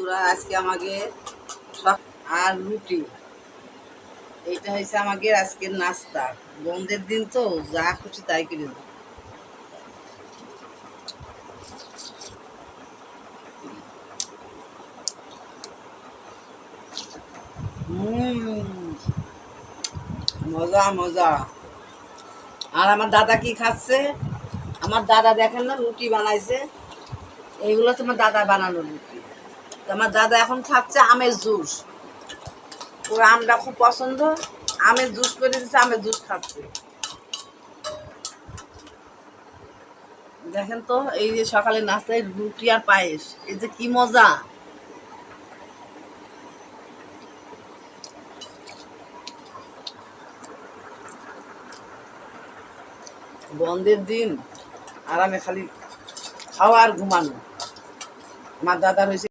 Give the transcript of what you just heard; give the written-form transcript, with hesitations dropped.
বন্ধুরা, আজকে আমাকে আর রুটি, এইটা হয়েছে আমাকে আজকের নাস্তা। বন্ধের দিন তো যা খুশি তাই করে দেব। মজা মজা। আর আমার দাদা কি খাচ্ছে? আমার দাদা দেখেন না, রুটি বানাইছে। এইগুলো তো আমার দাদা বানানো রুটি। আমার দাদা এখন খাচ্ছে আমের জুস। ওর আমটা খুব পছন্দ, আমের জুস করে দিচ্ছে, আমের জুস খাচ্ছে। দেখেন তো, এই যে সকালে নাস্তায় রুটি আর পায়েস, এই যে কি মজা। বন্ধের দিন আরামে খালি খাওয়া আর ঘুমানো। আমার দাদার হয়েছে